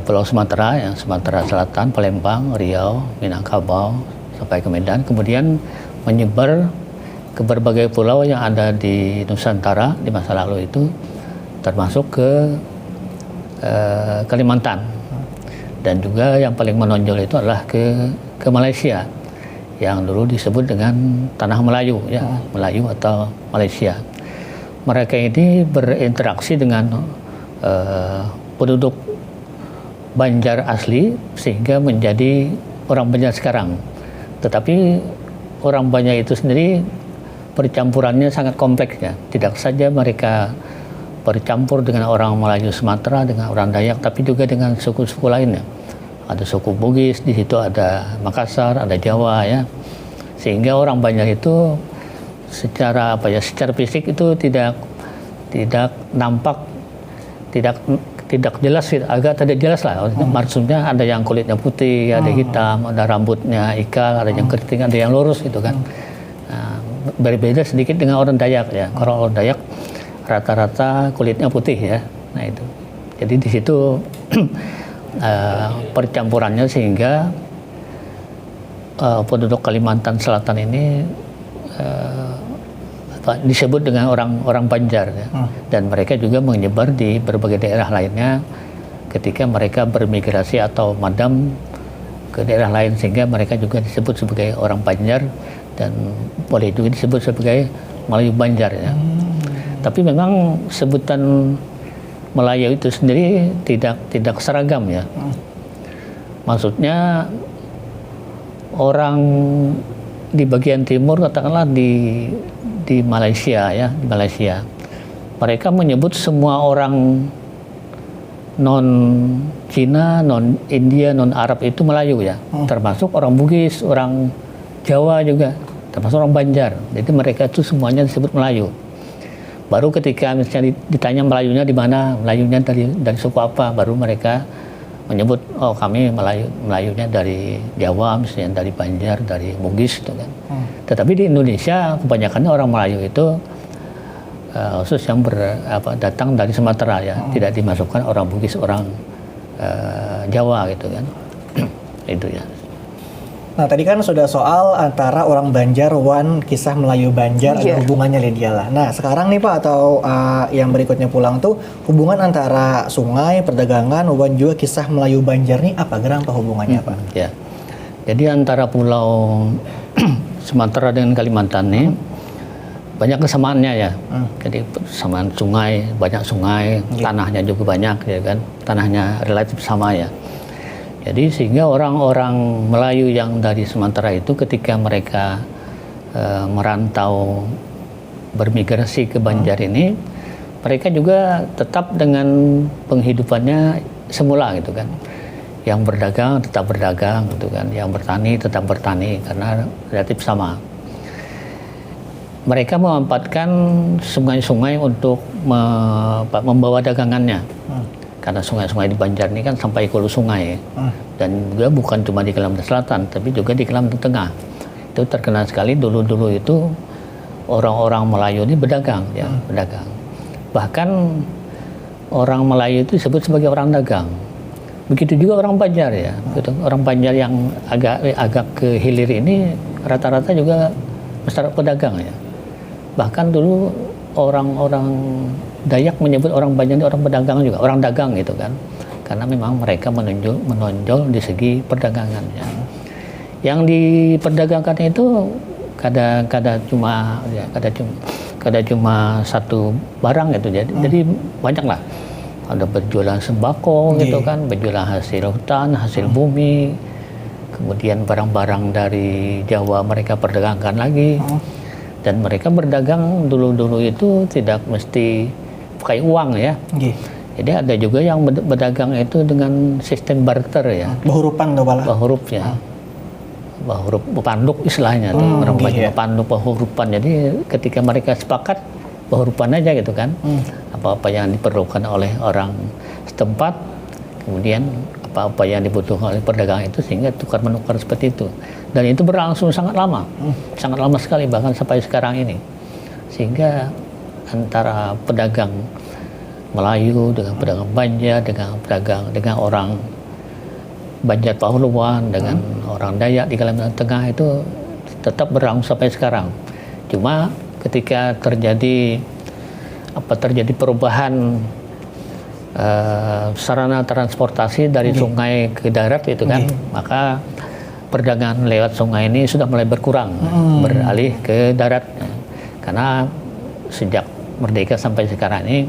Pulau Sumatera, ya, Sumatera Selatan, Palembang, Riau, Minangkabau, sampai ke Medan. Kemudian menyebar ke berbagai pulau yang ada di Nusantara di masa lalu itu, termasuk ke Kalimantan. Dan juga yang paling menonjol itu adalah ke Malaysia, yang dulu disebut dengan Tanah Melayu, ya, Melayu atau Malaysia. Mereka ini berinteraksi dengan penduduk Banjar asli sehingga menjadi orang Banjar sekarang. Tetapi orang Banjar itu sendiri percampurannya sangat kompleks ya. Tidak saja mereka bercampur dengan orang Melayu Sumatera, dengan orang Dayak, tapi juga dengan suku-suku lainnya. Ada suku Bugis, di situ ada Makassar, ada Jawa ya. Sehingga orang Banjar itu secara secara fisik itu tidak nampak, tidak jelas, agak tidak jelas lah. Maksudnya ada yang kulitnya putih, ada hitam, ada rambutnya ikal, ada yang keriting, ada yang lurus gitu kan. Nah, berbeda sedikit dengan orang Dayak ya. Kalau orang Dayak rata-rata kulitnya putih ya. Nah itu. Jadi di situ percampurannya sehingga penduduk Kalimantan Selatan ini disebut dengan orang Banjar ya. Dan mereka juga menyebar di berbagai daerah lainnya ketika mereka bermigrasi atau madam ke daerah lain, sehingga mereka juga disebut sebagai orang Banjar dan boleh juga disebut sebagai Melayu Banjar ya. Tapi memang sebutan Melayu itu sendiri tidak seragam ya. Maksudnya orang di bagian timur, katakanlah di Malaysia ya, di Malaysia, mereka menyebut semua orang non Cina, non India, non Arab itu Melayu ya, termasuk orang Bugis, orang Jawa juga, termasuk orang Banjar. Jadi mereka itu semuanya disebut Melayu. Baru ketika misalnya ditanya Melayunya di mana, Melayunya dari suku apa, baru mereka menyebut, oh kami Melayunya dari Jawa, misalnya dari Banjar, dari Bugis gitu kan. Tetapi di Indonesia kebanyakannya orang Melayu itu khusus yang datang dari Sumatera ya, tidak dimasukkan orang Bugis, orang Jawa gitu kan. Itu ya. Nah tadi kan sudah soal antara orang Banjar, Wan, kisah Melayu Banjar, ada hubungannya Lydia lah. Nah sekarang nih Pak, atau yang berikutnya pulang tuh, hubungan antara sungai, perdagangan, Wan juga kisah Melayu Banjar nih apa gerang Pak hubungannya Pak? Ya, jadi antara pulau Sumatera dengan Kalimantan nih banyak kesamaannya ya. Jadi kesamaan sungai, banyak sungai, tanahnya juga banyak ya kan, tanahnya relatif sama ya. Jadi sehingga orang-orang Melayu yang dari Sumatera itu ketika mereka merantau bermigrasi ke Banjar ini, mereka juga tetap dengan penghidupannya semula gitu kan. Yang berdagang tetap berdagang gitu kan, yang bertani tetap bertani karena relatif sama. Mereka memanfaatkan sungai-sungai untuk membawa dagangannya. Karena sungai-sungai di Banjar ini kan sampai ke hulu sungai, dan juga bukan cuma di Kalimantan Selatan, tapi juga di Kalimantan Tengah. Itu terkenal sekali dulu itu orang-orang Melayu ini berdagang, ya, berdagang. Bahkan orang Melayu itu disebut sebagai orang dagang. Begitu juga orang Banjar ya, gitu. Orang Banjar yang agak ke hilir ini rata-rata juga masyarakat pedagang ya. Bahkan dulu orang-orang Dayak menyebut orang Banjar ini orang pedagang juga, orang dagang gitu kan, karena memang mereka menonjol di segi perdagangannya. Yang diperdagangkan itu kada cuma satu barang gitu, jadi banyak lah. Ada berjualan sembako gitu kan, berjualan hasil hutan, hasil bumi, kemudian barang-barang dari Jawa mereka perdagangkan lagi. Dan mereka berdagang dulu itu tidak mesti pakai uang ya. Jadi ada juga yang berdagang itu dengan sistem barter ya. Bahurupan tuh Pak. Bahurup ya. Bahurup panduk istilahnya tuh, orang Banjar panduk bahurupan. Jadi ketika mereka sepakat bahurupan aja gitu kan. Apa-apa yang diperlukan oleh orang setempat, kemudian apa-apa yang dibutuhkan oleh perdagang itu, sehingga tukar menukar seperti itu. Dan itu berlangsung sangat lama sekali, bahkan sampai sekarang ini. Sehingga antara pedagang Melayu dengan pedagang Banjar, dengan orang Banjar Pahuluan, dengan orang Dayak di Kalimantan Tengah itu tetap berlangsung sampai sekarang. Cuma ketika terjadi perubahan sarana transportasi dari sungai ke darat itu kan, maka perdagangan lewat sungai ini sudah mulai berkurang, beralih ke darat. Karena sejak merdeka sampai sekarang ini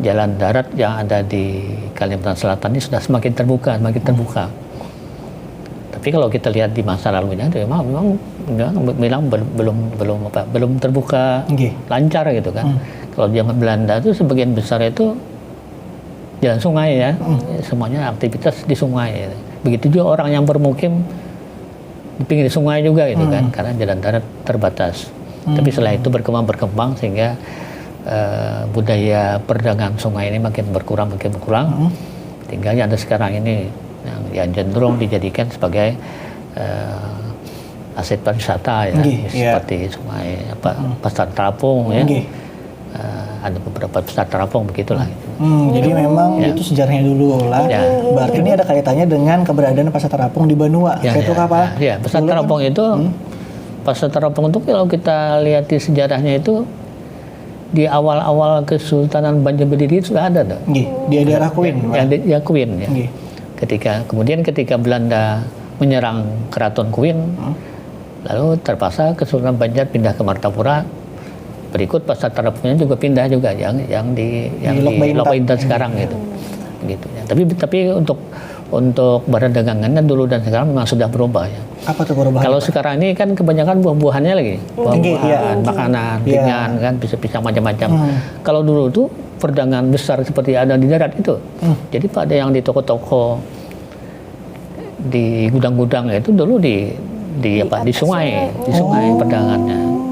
jalan darat yang ada di Kalimantan Selatan ini sudah semakin terbuka. Tapi kalau kita lihat di masa lalunya, memang belum terbuka lancar gitu kan. Kalau zaman Belanda itu sebagian besar itu jalan sungai ya, semuanya aktivitas di sungai. Begitu juga orang yang bermukim di pinggir sungai juga gitu kan, karena jalan darat terbatas. Tapi setelah itu berkembang sehingga budaya perdagangan sungai ini makin berkurang. Tinggal yang ada sekarang ini yang cenderung dijadikan sebagai aset pariwisata ya, seperti sungai pasar terapung ya. Ada beberapa pasar terapung begitulah. Jadi memang itu sejarahnya dulu lah. Berarti ini ada kaitannya dengan keberadaan pasar terapung di Banua. Pasar terapung itu pasar terapung itu kalau kita lihat di sejarahnya itu di awal-awal Kesultanan Banjar berdiri sudah ada tuh. Di daerah Kuin. Ya Kuin ya. Ketika Belanda menyerang Keraton Kuin, lalu terpaksa Kesultanan Banjar pindah ke Martapura. Berikut pasar terapungnya juga pindah juga yang di Lok Bintan sekarang gitu ya. Tapi untuk barang dagangannya dulu dan sekarang memang sudah berubah ya. Apa tuh perubahan? Kalau sekarang ini kan kebanyakan buah-buahannya lagi, buah-buahan, makanan, ringan kan, pisang macam-macam. Kalau dulu tuh perdagangan besar seperti ada di darat itu. Jadi pada yang di toko-toko, di gudang-gudang itu dulu di sungai perdagangannya.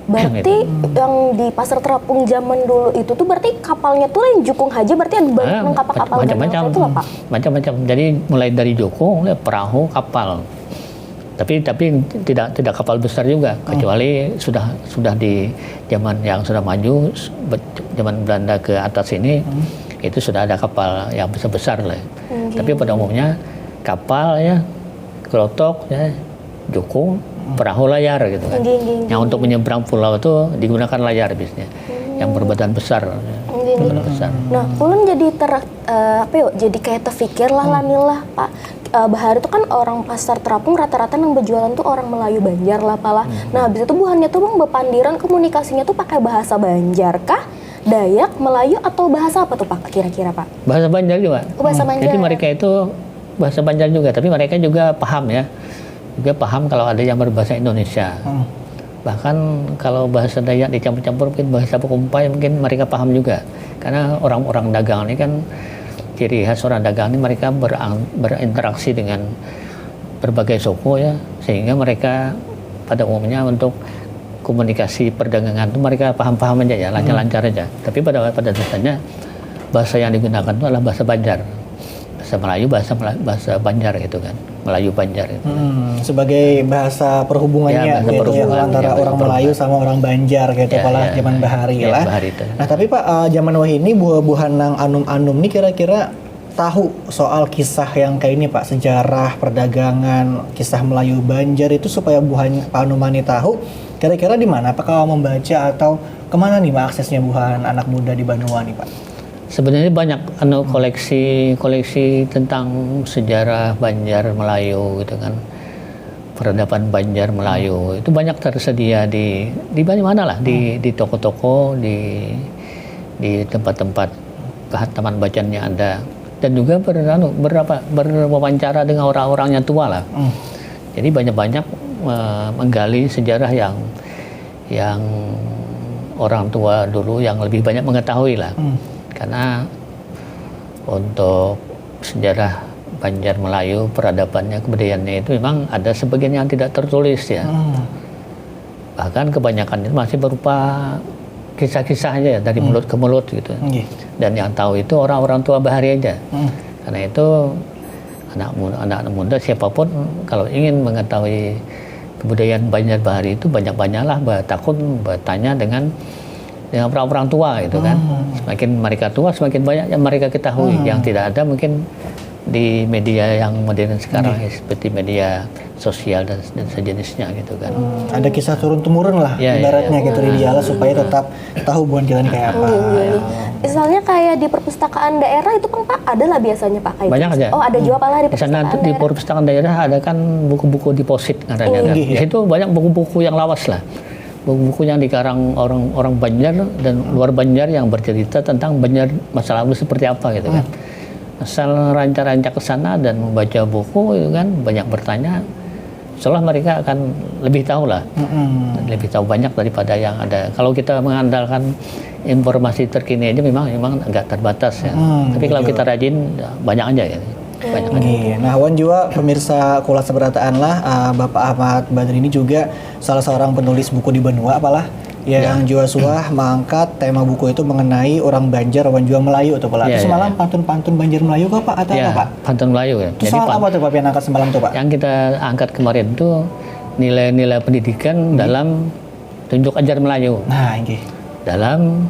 Berarti yang di pasar terapung zaman dulu itu tuh berarti kapalnya tuh yang jukung aja, berarti ada banyak kapal macam-macam itu lah Pak? Macam-macam. Jadi mulai dari jukung, perahu, kapal. Tapi tidak kapal besar juga, kecuali sudah di zaman yang sudah maju, zaman Belanda ke atas ini, itu sudah ada kapal yang besar lah. Tapi pada umumnya kapal ya, kelotok ya, jukung, perahu layar gitu kan. Yang untuk menyeberang pulau itu digunakan layar biasanya, yang berbadan besar. Nah, ulun jadi jadi kayak terfikir lah Nila Pak. Bahar itu kan orang pasar terapung rata-rata yang berjualan tuh orang Melayu Banjar lah Pak lah. Nah, habis itu buhannya tuh bang bepandiran komunikasinya tuh pakai bahasa Banjar kah? Dayak, Melayu atau bahasa apa tuh Pak kira-kira Pak? Bahasa Banjar juga. Bahasa Banjar. Jadi mereka itu bahasa Banjar juga, tapi mereka juga paham ya. Juga paham kalau ada yang berbahasa Indonesia. Bahkan kalau bahasa Dayak dicampur-campur mungkin bahasa Pekumpai mungkin mereka paham juga. Karena orang-orang dagang ini kan ciri khas orang dagang ini mereka berinteraksi dengan berbagai suku ya, sehingga mereka pada umumnya untuk komunikasi perdagangan itu mereka paham-paham aja ya, lancar-lancar aja. Tapi pada dasarnya bahasa yang digunakan itu adalah bahasa Banjar. Bahasa Melayu, bahasa Banjar gitu kan, Melayu Banjar itu. Sebagai bahasa perhubungannya antara orang Melayu sama orang Banjar gitu zaman Bahari lah. Bahari itu. Nah tapi Pak, zaman wahini buah-buahan nang anum-anum nih kira-kira tahu soal kisah yang kayak ini Pak, sejarah perdagangan, kisah Melayu Banjar itu supaya buahan Pak Anumani tahu kira-kira di mana? Apakah membaca atau kemana nih Pak aksesnya buahan anak muda di Banua nih Pak? Sebenarnya banyak koleksi tentang sejarah Banjar Melayu gitu kan, peradaban Banjar Melayu itu banyak tersedia di mana lah, di toko-toko, di tempat-tempat taman bacaannya ada, dan juga berwawancara dengan orang-orang yang tua lah. Jadi banyak menggali sejarah yang orang tua dulu yang lebih banyak mengetahui lah. Karena untuk sejarah Banjar Melayu, peradabannya, kebudayaannya itu memang ada sebagian yang tidak tertulis ya. Bahkan kebanyakan itu masih berupa kisah-kisah aja ya, dari mulut ke mulut gitu. Dan yang tahu itu orang-orang tua Bahari aja. Karena itu anak muda siapapun kalau ingin mengetahui kebudayaan Banjar Bahari itu banyak-banyaklah bertakun bertanya dengan orang-orang tua gitu kan. Semakin mereka tua semakin banyak yang mereka ketahui yang tidak ada mungkin di media yang modern sekarang seperti media sosial dan sejenisnya gitu kan. Ada kisah turun temurun lah ibaratnya gitu di dialah supaya tetap tahu hubungan jalan kayak apa. Misalnya kayak di perpustakaan daerah itu Pak ada lah biasanya Pak kayak banyak gitu. aja. Oh ada juga Pak lah di Di sana perpustakaan di daerah. perpustakaan daerah ada kan buku-buku deposit katanya kan. Di situ banyak buku-buku yang lawas lah. Buku-buku yang dikarang orang Banjar dan luar Banjar yang bercerita tentang Banjar masa lalu seperti apa gitu kan. Asal rancang-rancang ke sana dan membaca buku itu kan banyak bertanya, seolah mereka akan lebih tahu lah, lebih tahu banyak daripada yang ada. Kalau kita mengandalkan informasi terkini aja memang agak terbatas ya. Tapi kalau kita rajin banyak aja ya. Banyak aja. Nah, Wan juga pemirsa Kulas Seberataan lah, Bapak Ahmad Badri ini juga salah seorang penulis buku di Benua apalah yang Joshua mengangkat tema buku itu mengenai orang Banjar, Wan juga Melayu atau Pak. Semalam pantun-pantun Banjar Melayu kok Pak atau apa Pak? Pantun Melayu ya. Jadi apa tuh Pak yang angkat semalam tuh Pak? Yang kita angkat kemarin itu nilai-nilai pendidikan dalam tunjuk ajar Melayu. Nah, ini. Dalam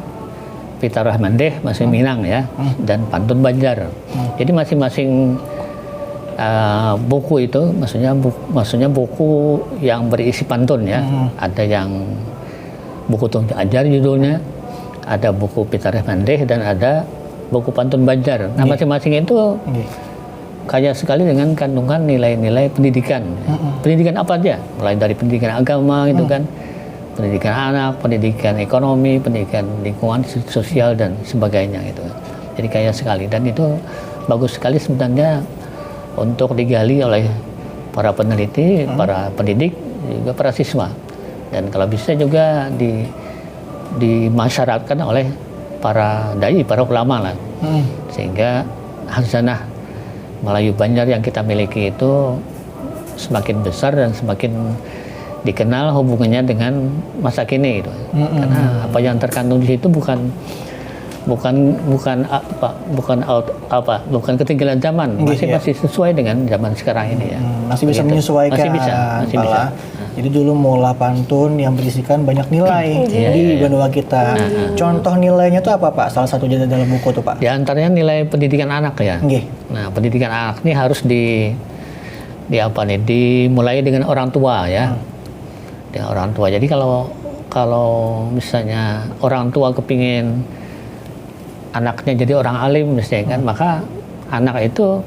Pita Rahman Deh masih Minang ya dan pantun Banjar. Jadi masing-masing buku itu maksudnya buku yang berisi pantun ya. Ada yang buku tunjuk ajar judulnya, ada buku Pita Rahman Deh dan ada buku pantun Banjar. Nah masing-masing itu kaya sekali dengan kandungan nilai-nilai pendidikan. Pendidikan apa aja? Mulai dari pendidikan agama gitu kan, pendidikan anak, pendidikan ekonomi, pendidikan lingkungan sosial dan sebagainya gitu. Jadi kaya sekali dan itu bagus sekali sebenarnya untuk digali oleh para peneliti, para pendidik, juga para siswa. Dan kalau bisa juga dimasyarakatkan oleh para dai, para ulama lah. Sehingga hazanah Melayu Banjar yang kita miliki itu semakin besar dan semakin dikenal hubungannya dengan masa kini gitu. Karena apa yang terkandung di situ bukan ketinggalan zaman, masih sesuai dengan zaman sekarang ini ya. Masih bisa menyesuaikan. Masih bisa. Jadi dulu mula pantun yang berisikan banyak nilai di benua kita. Contoh nilainya itu apa Pak? Salah satu dalam buku tuh Pak. Di antaranya nilai pendidikan anak ya. Nah, pendidikan anak ini harus dimulai dengan orang tua ya. Dengan orang tua. Jadi kalau misalnya orang tua kepingin anaknya jadi orang alim misalnya kan, maka anak itu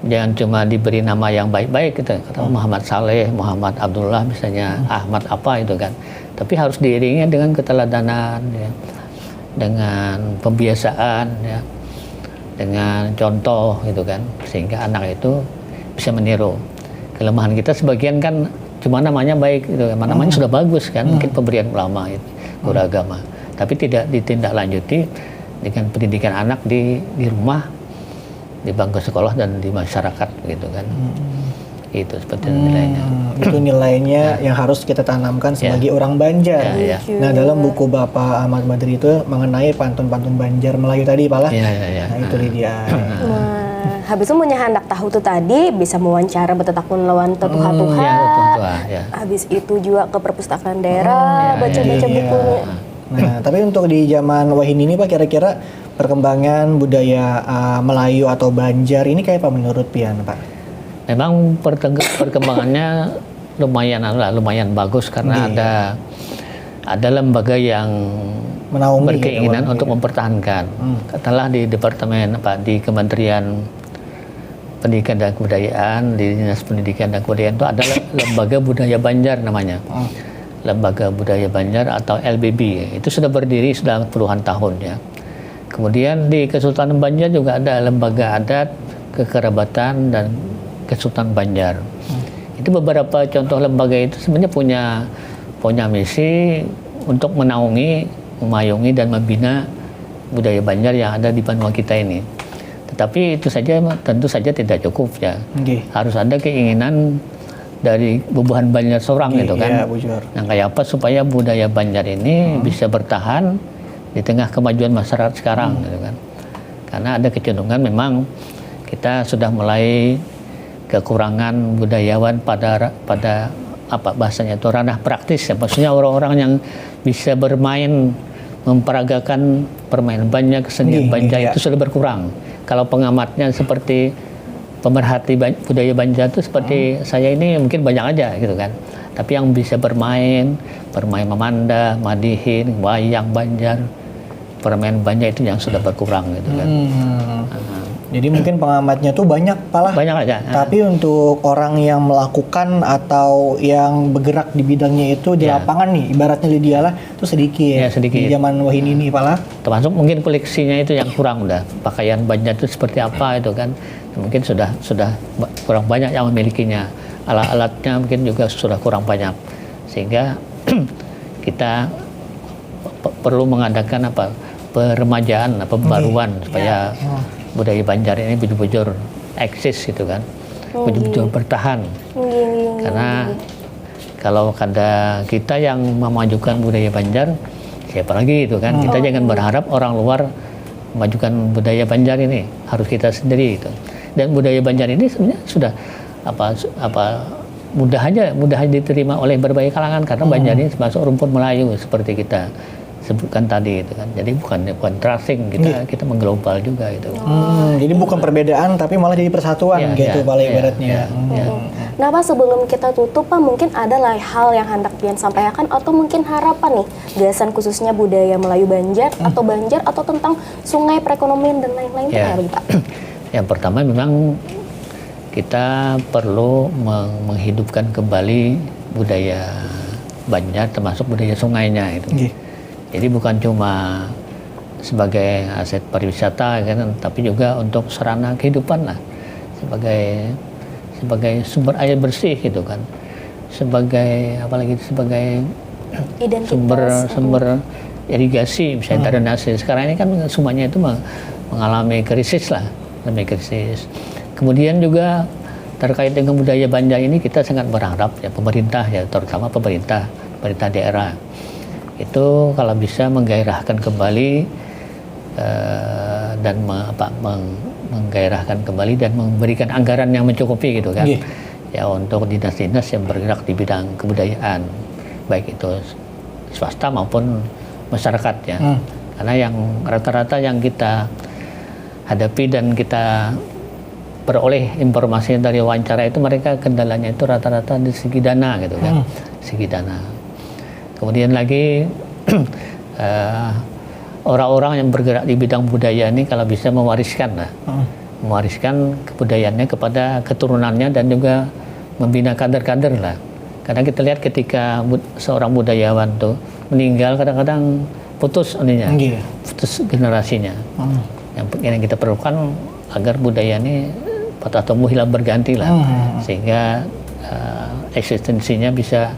jangan cuma diberi nama yang baik-baik gitu, kata Muhammad Saleh, Muhammad Abdullah misalnya, Ahmad apa itu kan, tapi harus diiringi dengan keteladanan ya, dengan pembiasaan ya, dengan contoh gitu kan, sehingga anak itu bisa meniru. Kelemahan kita sebagian kan cuma namanya baik gitu, namanya sudah bagus kan, mungkin pemberian ulama itu, guru agama, tapi tidak ditindaklanjuti dengan pendidikan anak di rumah, di bangku sekolah dan di masyarakat gitu kan. Itu seperti nilainya. Itu nilainya yang harus kita tanamkan sebagai orang Banjar. Nah, dalam buku Bapak Ahmad Badri itu mengenai pantun-pantun Banjar Melayu tadi Pak lah. Nah, itu dia. Nah, habis itu punya hendak tahu tuh tadi bisa mewawancara bertetakun lawan tetuha-tuha. Habis itu juga ke perpustakaan daerah, baca-baca bukunya. Nah, tapi untuk di zaman Wahini ini Pak, kira-kira perkembangan budaya Melayu atau Banjar ini kayak apa menurut Pian Pak? Memang perkembangannya lumayan bagus karena ada lembaga yang berkeinginan untuk mempertahankan. Katakanlah di departemen di Kementerian Pendidikan dan Kebudayaan, di Dinas Pendidikan dan Kebudayaan itu ada lembaga budaya Banjar namanya. Lembaga Budaya Banjar atau LBB itu sudah berdiri sudah puluhan tahun ya. Kemudian di Kesultanan Banjar juga ada lembaga adat, kekerabatan dan Kesultanan Banjar. Itu beberapa contoh lembaga itu sebenarnya punya misi untuk menaungi, memayungi dan membina budaya Banjar yang ada di benua kita ini. Tetapi itu saja tentu saja tidak cukup ya. Harus ada keinginan dari bubuhan Banjar seorang gitu kan. Nah, kayak apa supaya budaya Banjar ini bisa bertahan di tengah kemajuan masyarakat sekarang gitu kan. Karena ada kecenderungan memang kita sudah mulai kekurangan budayawan pada apa bahasanya itu ranah praktis ya, maksudnya orang-orang yang bisa bermain memperagakan permainan banyak kesenian Banjar itu sudah berkurang. Kalau pengamatnya seperti pemerhati budaya Banjar itu seperti saya ini mungkin banyak aja gitu kan. Tapi yang bisa bermain memanda, madihin, wayang Banjar, permainan Banjar itu yang sudah berkurang gitu kan. Jadi mungkin pengamatnya tuh banyak Pak. Banyak aja. Tapi untuk orang yang melakukan atau yang bergerak di bidangnya itu di lapangan nih, ibaratnya Lydia lah, itu sedikit. Ya, sedikit. Di zaman Wahini ini Pak. Termasuk mungkin koleksinya itu yang kurang udah. Pakaian Banjar itu seperti apa itu kan. Mungkin sudah kurang banyak yang memilikinya. Alat-alatnya mungkin juga sudah kurang banyak. Sehingga kita perlu mengadakan peremajaan, pembaruan supaya budaya Banjar ini betul-betul eksis gitu kan, betul-betul bertahan. Karena kalau ada kita yang memajukan budaya Banjar, siapa lagi itu kan? Kita jangan berharap orang luar memajukan budaya Banjar ini, harus kita sendiri itu. Dan budaya Banjar ini sebenarnya sudah mudah diterima oleh berbagai kalangan karena Banjar ini termasuk rumpun Melayu seperti kita sebutkan tadi itu kan. Jadi bukan tracing, kita mengglobal juga itu. Jadi bukan perbedaan tapi malah jadi persatuan gitu Pak ibaratnya. Nah Pak, sebelum kita tutup Pak, mungkin ada lah hal yang hendak Pian sampaikan atau mungkin harapan nih gagasan khususnya budaya Melayu Banjar atau Banjar atau tentang sungai, perekonomian dan lain-lain Pak? Yang pertama memang kita perlu menghidupkan kembali budaya Banjar termasuk budaya sungainya itu. Jadi bukan cuma sebagai aset pariwisata kan, tapi juga untuk sarana kehidupan lah, sebagai sumber air bersih gitu kan, sebagai sumber irigasi misalnya drainase. Sekarang ini kan semuanya itu mengalami krisis lah, Kemudian juga terkait dengan budaya Banjar ini kita sangat berharap ya pemerintah ya, terutama pemerintah daerah itu kalau bisa menggairahkan kembali dan menggairahkan kembali dan memberikan anggaran yang mencukupi gitu kan ya untuk dinas-dinas yang bergerak di bidang kebudayaan, baik itu swasta maupun masyarakat ya. Karena yang rata-rata yang kita hadapi dan kita peroleh informasi dari wawancara itu mereka kendalanya itu rata-rata di segi dana gitu kan, segi dana. Kemudian lagi orang-orang yang bergerak di bidang budaya ini kalau bisa mewariskan kebudayaannya kepada keturunannya dan juga membina kader-kader lah. Karena kita lihat ketika seorang budayawan tuh meninggal kadang-kadang putus generasinya. Yang kita perlukan agar budaya ini patah tumbuh hilang berganti lah, sehingga eksistensinya bisa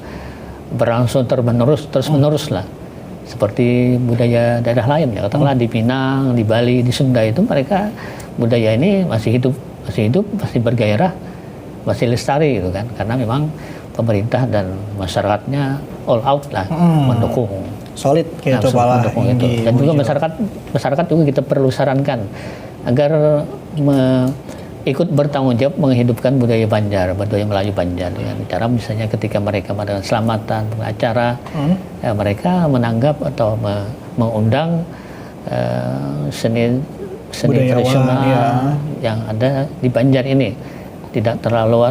berlangsung terus menerus lah, seperti budaya daerah lain ya, katakanlah di Pinang, di Bali, di Sunda itu mereka budaya ini masih hidup, masih bergairah, masih lestari gitu kan, karena memang pemerintah dan masyarakatnya all out lah mendukung, solid gitu mendukung itu. Dan juga masyarakat juga kita perlu sarankan agar ikut bertanggung jawab menghidupkan budaya Banjar, budaya Melayu Banjar dengan cara misalnya ketika mereka mengadakan selamatan, acara, mereka menanggap atau mengundang seni tradisional yang ada di Banjar ini, tidak terlalu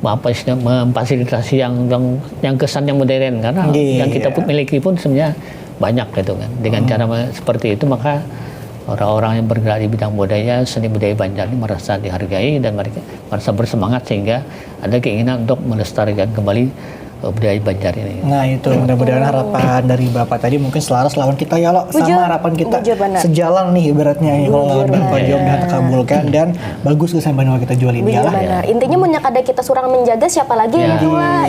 memfasilitasi yang kesannya modern, karena yang kita miliki pun sebenarnya banyak gitu kan. Dengan cara seperti itu maka orang-orang yang bergerak di bidang budaya, seni budaya Banjar ini merasa dihargai dan mereka merasa bersemangat sehingga ada keinginan untuk melestarikan kembali budaya Banjar ini. Nah itu mudah-mudahan harapan dari Bapak tadi mungkin selaras lawan kita ya lo, sama harapan kita sejalan nih ibaratnya ya, kalau lawan Bapak jawabnya terkabulkan dan bagus kesan Banua kita jual ini ya. Intinya munyak ada kita surang menjaga siapa lagi yang jual.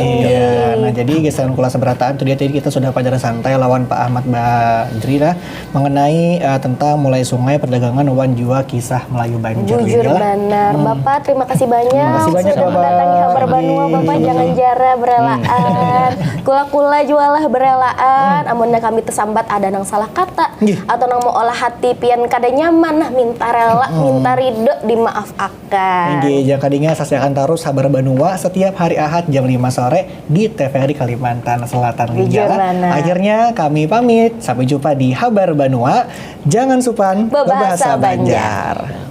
Nah jadi gesan kula seberataan itu dia tadi kita sudah pelajaran santai lawan Pak Ahmad Badri lah mengenai tentang mulai sungai perdagangan wan jua kisah Melayu Banjar. Jujur benar. Bapak terima kasih banyak sudah mendatangi Habar Banua. Bapak jangan jara berelaan berelaan, kula-kula jualah berelaan, amunnya kami tersambat ada nang salah kata, atau nang mau olah hati pian kada nyaman, nah minta rela, minta ridho, dimaaf akan. Jangan kadinga saksikan terus Habar Banua setiap hari Ahad jam 5 sore di TVRI Kalimantan Selatan Linjala. Akhirnya kami pamit, sampai jumpa di Habar Banua. Jangan supan, berbahasa Banjar.